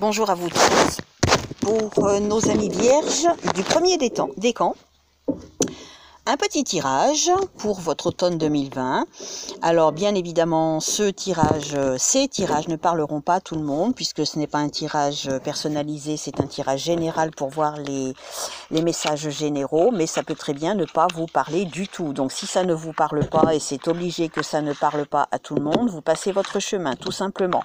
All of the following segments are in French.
bonjour à vous tous. Pour nos amis vierges du premier décan, un petit tirage pour votre automne 2020. Alors bien évidemment, ces tirages ne parleront pas à tout le monde puisque ce n'est pas un tirage personnalisé, c'est un tirage général pour voir les messages généraux, mais ça peut très bien ne pas vous parler du tout. Donc si ça ne vous parle pas et c'est obligé que ça ne parle pas à tout le monde, vous passez votre chemin tout simplement.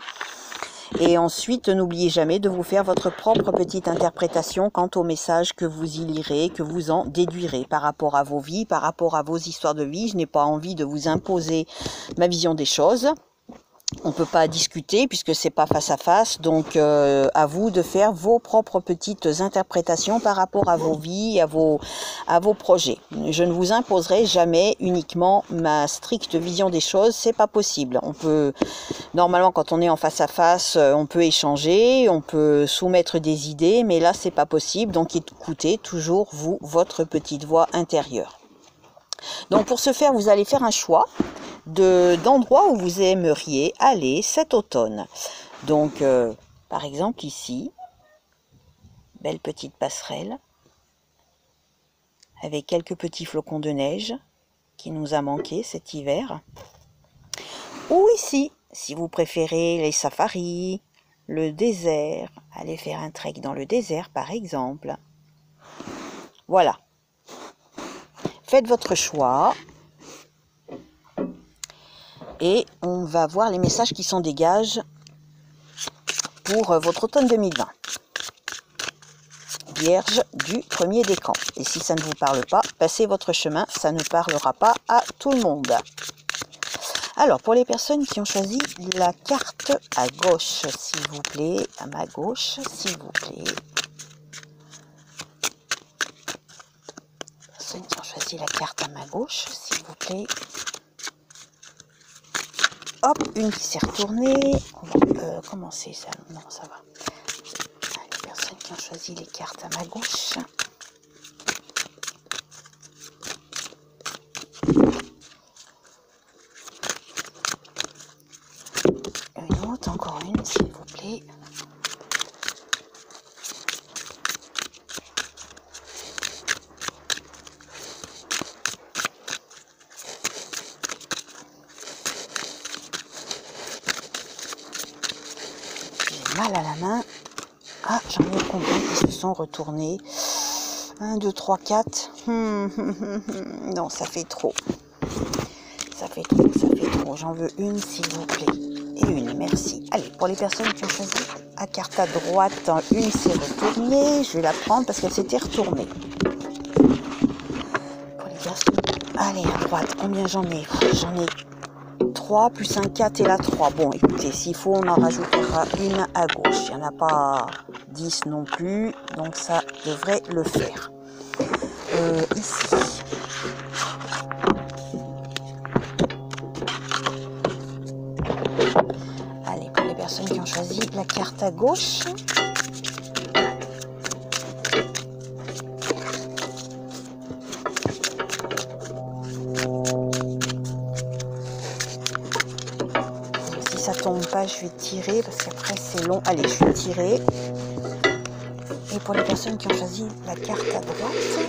Et ensuite, n'oubliez jamais de vous faire votre propre petite interprétation quant au message que vous y lirez, que vous en déduirez par rapport à vos vies, par rapport à vos histoires de vie. Je n'ai pas envie de vous imposer ma vision des choses. On ne peut pas discuter puisque c'est pas face à face, donc à vous de faire vos propres petites interprétations par rapport à vos vies, à vos projets. Je ne vous imposerai jamais uniquement ma stricte vision des choses, c'est pas possible. On peut, normalement quand on est en face à face, on peut échanger, on peut soumettre des idées, mais là c'est pas possible, donc écoutez toujours vous, votre petite voix intérieure. Donc pour ce faire, vous allez faire un choix d'endroits où vous aimeriez aller cet automne. Donc, par exemple ici, belle petite passerelle, avec quelques petits flocons de neige qui nous a manqué cet hiver. Ou ici, si vous préférez les safaris, le désert, allez faire un trek dans le désert par exemple. Voilà. Faites votre choix. Et on va voir les messages qui s'en dégagent pour votre automne 2020. Vierge du premier décan. Et si ça ne vous parle pas, passez votre chemin, ça ne parlera pas à tout le monde. Alors, pour les personnes qui ont choisi la carte à gauche, s'il vous plaît, à ma gauche, s'il vous plaît. Personnes qui ont choisi la carte à ma gauche, s'il vous plaît. Hop, une qui s'est retournée. On va commencer ça. Non, ça va. Les personnes qui ont choisi les cartes à ma gauche. Une autre, encore une, s'il vous plaît. Mal à la main. Ah, j'en ai combien qui se sont retournés? 1, 2, 3, 4. Non, ça fait trop. Ça fait trop. J'en veux une, s'il vous plaît. Et une, merci. Allez, pour les personnes qui ont choisi la carte à droite, une s'est retournée. Je vais la prendre parce qu'elle s'était retournée. Pour les personnes... Allez, à droite, combien j'en ai? J'en ai 3 plus un 4 et la 3. Bon, écoutez, s'il faut, on en rajoutera une à gauche. Il n'y en a pas 10 non plus, donc ça devrait le faire. Ici. Allez, pour les personnes qui ont choisi la carte à gauche. Ça tombe pas, je vais tirer parce qu'après c'est long. Allez, je vais tirer. Et pour les personnes qui ont choisi la carte à droite,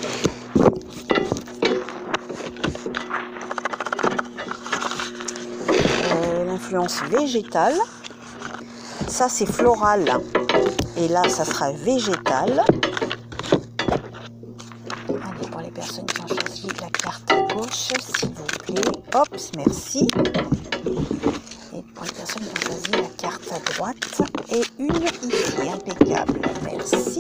l'influence végétale, ça c'est floral et là ça sera végétal. Allez, pour les personnes qui ont choisi la carte à gauche, s'il vous plaît, hop, merci. Et pour les personnes qui ont choisi la carte à droite, et une ici, impeccable, merci.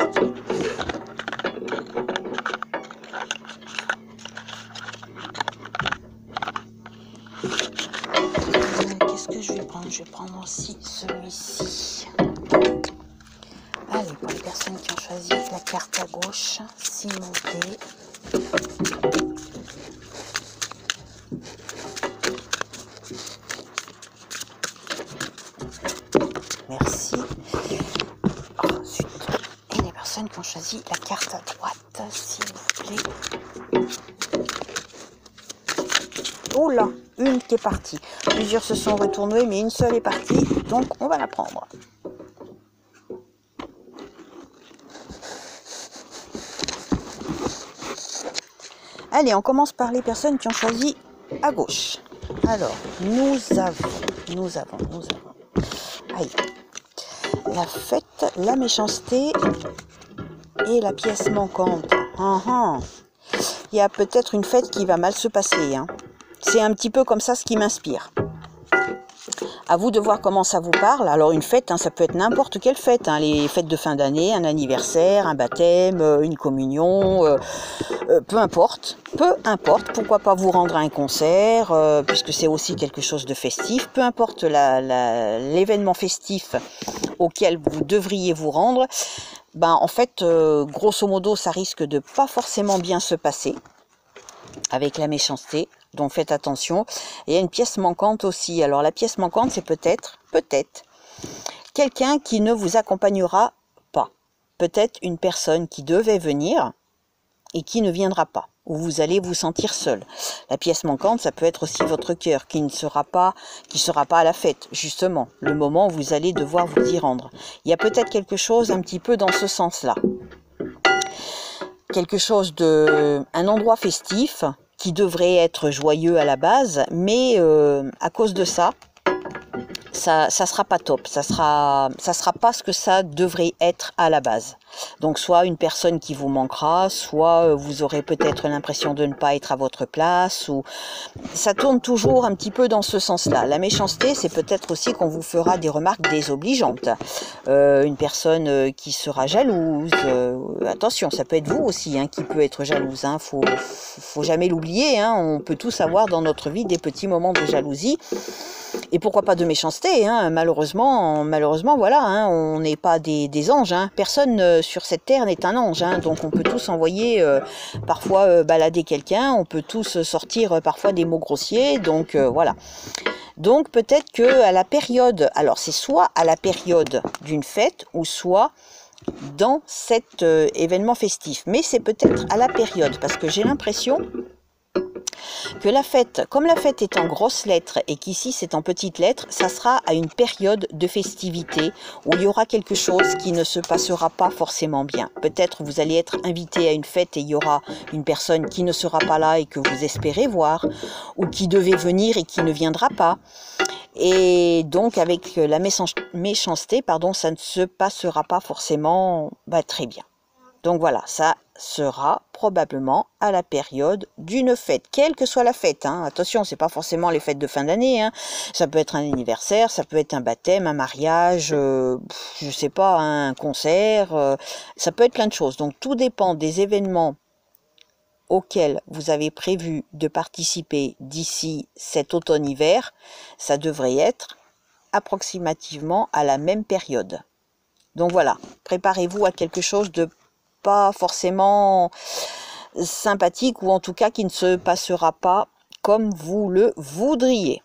Qu'est-ce que je vais prendre? Je vais prendre aussi celui-ci. Allez, pour les personnes qui ont choisi la carte à gauche, s'il vous plaît. Merci. Ensuite, et les personnes qui ont choisi la carte à droite, s'il vous plaît. Oh là, une qui est partie. Plusieurs se sont retournés, mais une seule est partie, donc on va la prendre. Allez, on commence par les personnes qui ont choisi à gauche. Alors, nous avons. Aïe. La fête, la méchanceté et la pièce manquante. Il y a peut-être une fête qui va mal se passer. Hein. C'est un petit peu comme ça ce qui m'inspire. À vous de voir comment ça vous parle. Alors une fête, hein, ça peut être n'importe quelle fête. Hein, les fêtes de fin d'année, un anniversaire, un baptême, une communion, peu importe. Peu importe. Pourquoi pas vous rendre à un concert, puisque c'est aussi quelque chose de festif. Peu importe l'événement festif auquel vous devriez vous rendre. Ben, en fait, grosso modo, ça risque de pas forcément bien se passer avec la méchanceté. Donc faites attention. Et il y a une pièce manquante aussi. Alors la pièce manquante, c'est peut-être quelqu'un qui ne vous accompagnera pas. Peut-être une personne qui devait venir et qui ne viendra pas. Ou vous allez vous sentir seul. La pièce manquante, ça peut être aussi votre cœur qui ne sera pas, à la fête, justement. Le moment où vous allez devoir vous y rendre. Il y a peut-être quelque chose un petit peu dans ce sens-là. Quelque chose un endroit festif qui devrait être joyeux à la base, mais à cause de ça sera pas top, ça sera pas ce que ça devrait être à la base. Donc soit une personne qui vous manquera, soit vous aurez peut-être l'impression de ne pas être à votre place, ou ça tourne toujours un petit peu dans ce sens-là. La méchanceté, c'est peut-être aussi qu'on vous fera des remarques désobligeantes. Une personne qui sera jalouse, attention, ça peut être vous aussi hein, qui peut être jalouse, hein. Faut jamais l'oublier, hein. On peut tous avoir dans notre vie des petits moments de jalousie. Et pourquoi pas de méchanceté, hein. Malheureusement, voilà, hein, on n'est pas des anges. Hein. Personne sur cette terre n'est un ange. Hein. Donc on peut tous envoyer parfois balader quelqu'un, on peut tous sortir parfois des mots grossiers. Donc voilà. Donc peut-être que à la période, alors c'est soit à la période d'une fête ou soit dans cet événement festif. Mais c'est peut-être à la période parce que j'ai l'impression que la fête, comme la fête est en grosses lettres et qu'ici c'est en petites lettres, ça sera à une période de festivité où il y aura quelque chose qui ne se passera pas forcément bien. Peut-être vous allez être invité à une fête et il y aura une personne qui ne sera pas là et que vous espérez voir, ou qui devait venir et qui ne viendra pas. Et donc avec la méchanceté, ça ne se passera pas forcément très bien. Donc voilà, ça sera probablement à la période d'une fête, quelle que soit la fête. Hein. Attention, c'est pas forcément les fêtes de fin d'année. Hein. Ça peut être un anniversaire, ça peut être un baptême, un mariage, je sais pas, un concert. Ça peut être plein de choses. Donc tout dépend des événements auxquels vous avez prévu de participer d'ici cet automne-hiver. Ça devrait être approximativement à la même période. Donc voilà, préparez-vous à quelque chose de pas forcément sympathique, ou en tout cas qui ne se passera pas comme vous le voudriez.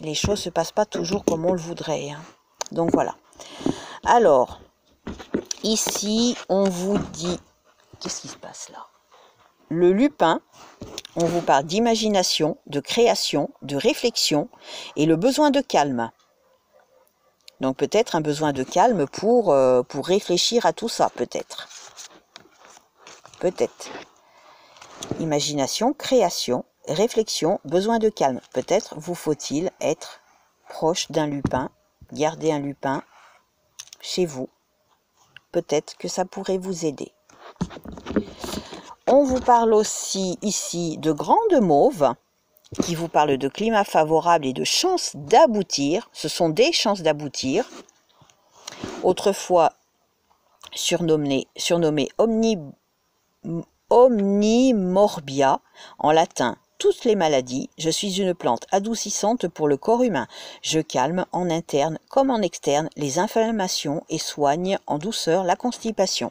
Les choses se passent pas toujours comme on le voudrait. Hein. Donc voilà. Alors, ici, on vous dit... Qu'est-ce qui se passe là? Le lupin, on vous parle d'imagination, de création, de réflexion et le besoin de calme. Donc peut-être un besoin de calme pour réfléchir à tout ça, peut-être. Peut-être. Imagination, création, réflexion, besoin de calme. Peut-être vous faut-il être proche d'un lupin, garder un lupin chez vous. Peut-être que ça pourrait vous aider. On vous parle aussi ici de grandes mauves, qui vous parle de climat favorable et de chances d'aboutir. Ce sont des chances d'aboutir. Autrefois surnommé Omnimorbia, en latin, toutes les maladies. Je suis une plante adoucissante pour le corps humain. Je calme en interne comme en externe les inflammations et soigne en douceur la constipation.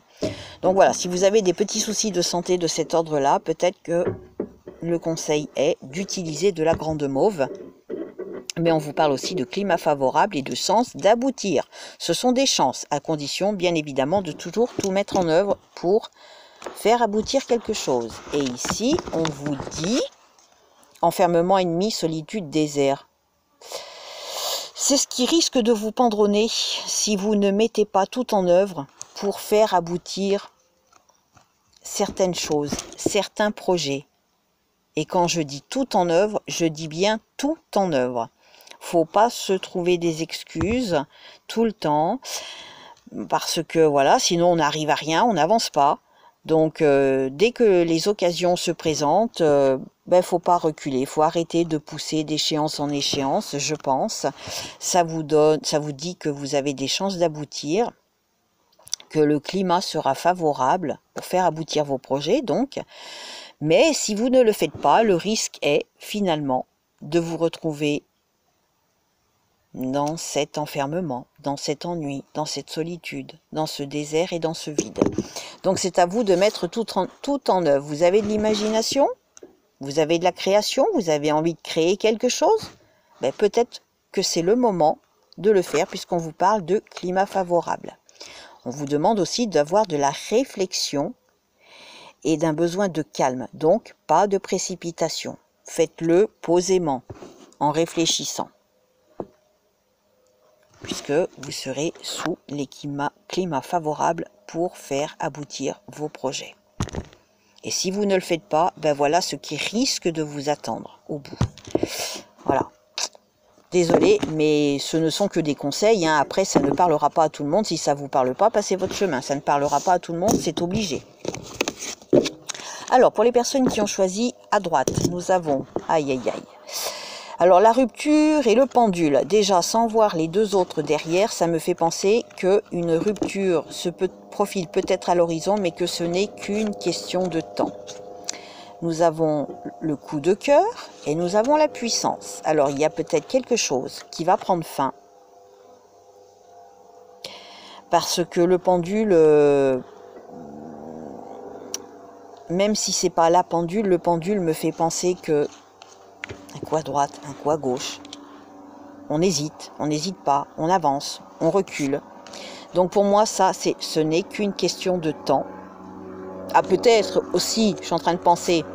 Donc voilà, si vous avez des petits soucis de santé de cet ordre-là, peut-être que le conseil est d'utiliser de la grande mauve. Mais on vous parle aussi de climat favorable et de chances d'aboutir. Ce sont des chances, à condition bien évidemment de toujours tout mettre en œuvre pour faire aboutir quelque chose. Et ici, on vous dit enfermement ennemi, solitude, désert. C'est ce qui risque de vous pendre au nez si vous ne mettez pas tout en œuvre pour faire aboutir certaines choses, certains projets. Et quand je dis tout en œuvre, je dis bien tout en œuvre. Faut pas se trouver des excuses tout le temps, parce que voilà, sinon on n'arrive à rien, on n'avance pas. Donc dès que les occasions se présentent, faut pas reculer, faut arrêter de pousser d'échéance en échéance, je pense. Ça vous dit que vous avez des chances d'aboutir, que le climat sera favorable pour faire aboutir vos projets, donc. Mais si vous ne le faites pas, le risque est finalement de vous retrouver dans cet enfermement, dans cet ennui, dans cette solitude, dans ce désert et dans ce vide. Donc c'est à vous de mettre tout en œuvre. Vous avez de l'imagination, vous avez de la création, vous avez envie de créer quelque chose, peut-être que c'est le moment de le faire puisqu'on vous parle de climat favorable. On vous demande aussi d'avoir de la réflexion et d'un besoin de calme, donc pas de précipitation. Faites-le posément, en réfléchissant, puisque vous serez sous les climats favorables pour faire aboutir vos projets. Et si vous ne le faites pas, voilà ce qui risque de vous attendre au bout. Voilà. Désolé, mais ce ne sont que des conseils. Après, ça ne parlera pas à tout le monde. Si ça ne vous parle pas, passez votre chemin. Ça ne parlera pas à tout le monde, c'est obligé. Alors, pour les personnes qui ont choisi à droite, nous avons... Aïe, aïe, aïe. Alors, la rupture et le pendule. Déjà, sans voir les deux autres derrière, ça me fait penser qu'une rupture se profile peut-être à l'horizon, mais que ce n'est qu'une question de temps. Nous avons le coup de cœur et nous avons la puissance. Alors, il y a peut-être quelque chose qui va prendre fin. Parce que le pendule... même si c'est pas la pendule, le pendule me fait penser que un coup à droite, un coup à gauche. On n'hésite pas, on avance, on recule. Donc pour moi, ce n'est qu'une question de temps. Ah, peut-être aussi, je suis en train de penser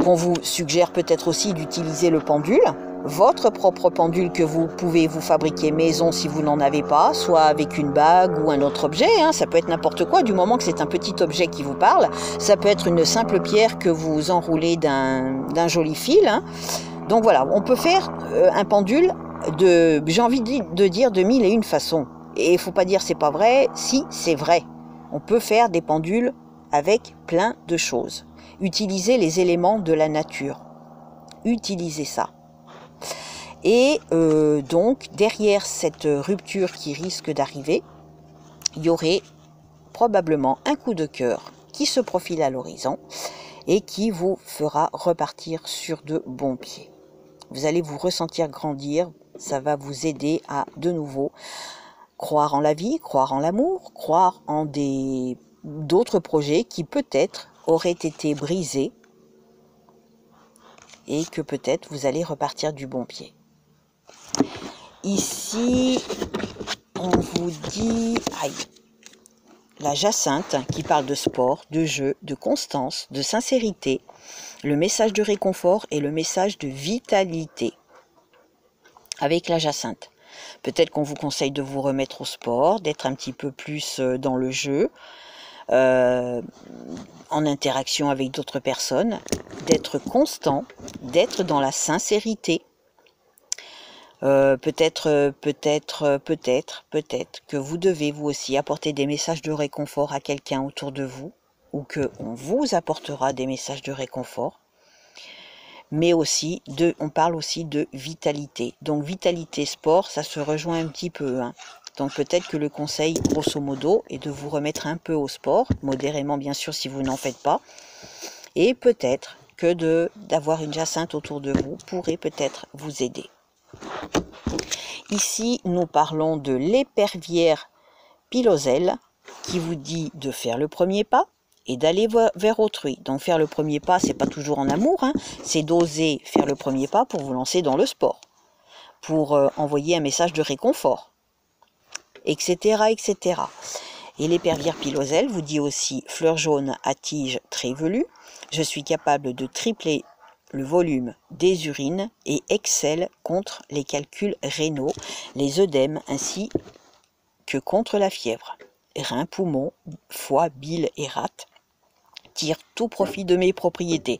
qu'on vous suggère peut-être aussi d'utiliser le pendule, votre propre pendule que vous pouvez vous fabriquer maison si vous n'en avez pas, soit avec une bague ou un autre objet, ça peut être n'importe quoi, du moment que c'est un petit objet qui vous parle. Ça peut être une simple pierre que vous enroulez d'un joli fil. Donc voilà, on peut faire un pendule j'ai envie de dire de mille et une façons. Et il ne faut pas dire c'est pas vrai, si c'est vrai. On peut faire des pendules avec plein de choses. Utilisez les éléments de la nature. Utilisez ça. Et donc, derrière cette rupture qui risque d'arriver, il y aurait probablement un coup de cœur qui se profile à l'horizon et qui vous fera repartir sur de bons pieds. Vous allez vous ressentir grandir, ça va vous aider à de nouveau croire en la vie, croire en l'amour, croire en d'autres projets qui peut-être auraient été brisés et que peut-être vous allez repartir du bon pied. Ici, on vous dit la jacinthe qui parle de sport, de jeu, de constance, de sincérité, le message de réconfort et le message de vitalité. Avec la jacinthe. Peut-être qu'on vous conseille de vous remettre au sport, d'être un petit peu plus dans le jeu, en interaction avec d'autres personnes, d'être constant, d'être dans la sincérité. Peut-être que vous devez vous aussi apporter des messages de réconfort à quelqu'un autour de vous, ou qu'on vous apportera des messages de réconfort. Mais aussi, on parle aussi de vitalité. Donc vitalité, sport, ça se rejoint un petit peu. Donc peut-être que le conseil, grosso modo, est de vous remettre un peu au sport, modérément bien sûr si vous n'en faites pas. Et peut-être que d'avoir une jacinthe autour de vous pourrait peut-être vous aider. Ici, nous parlons de l'épervière piloselle qui vous dit de faire le premier pas et d'aller vers autrui. Donc faire le premier pas, c'est pas toujours en amour, c'est d'oser faire le premier pas pour vous lancer dans le sport, pour envoyer un message de réconfort, etc., etc. Et l'épervière piloselle vous dit aussi fleur jaune à tige très velue, je suis capable de tripler le volume des urines et excelle contre les calculs rénaux, les œdèmes ainsi que contre la fièvre. reins, poumons, foie, bile et rate. Tire tout profit de mes propriétés.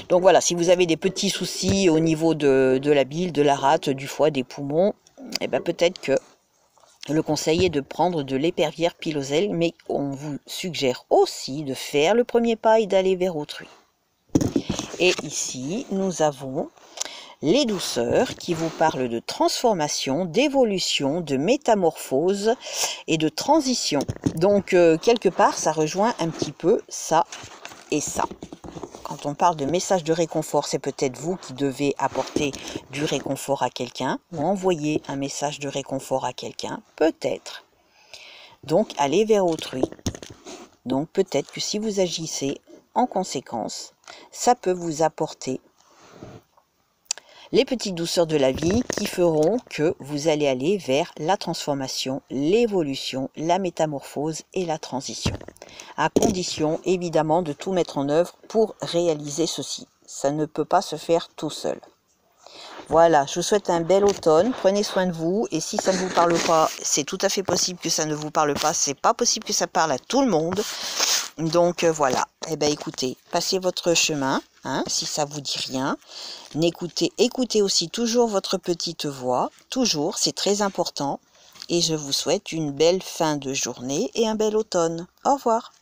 Donc voilà, si vous avez des petits soucis au niveau de la bile, de la rate, du foie, des poumons, eh ben peut-être que le conseil est de prendre de l'épervière piloselle, mais on vous suggère aussi de faire le premier pas et d'aller vers autrui. Et ici, nous avons les douceurs qui vous parlent de transformation, d'évolution, de métamorphose et de transition. Donc, quelque part, ça rejoint un petit peu ça et ça. Quand on parle de message de réconfort, c'est peut-être vous qui devez apporter du réconfort à quelqu'un ou envoyer un message de réconfort à quelqu'un, peut-être. Donc, allez vers autrui. Donc, peut-être que si vous agissez en conséquence, ça peut vous apporter les petites douceurs de la vie qui feront que vous allez aller vers la transformation, l'évolution, la métamorphose et la transition. À condition, évidemment, de tout mettre en œuvre pour réaliser ceci. Ça ne peut pas se faire tout seul. Voilà, je vous souhaite un bel automne, prenez soin de vous, et si ça ne vous parle pas, c'est tout à fait possible que ça ne vous parle pas, c'est pas possible que ça parle à tout le monde. Donc voilà, eh bien écoutez, passez votre chemin, hein, si ça vous dit rien. Écoutez aussi toujours votre petite voix, toujours, c'est très important. Et je vous souhaite une belle fin de journée et un bel automne. Au revoir.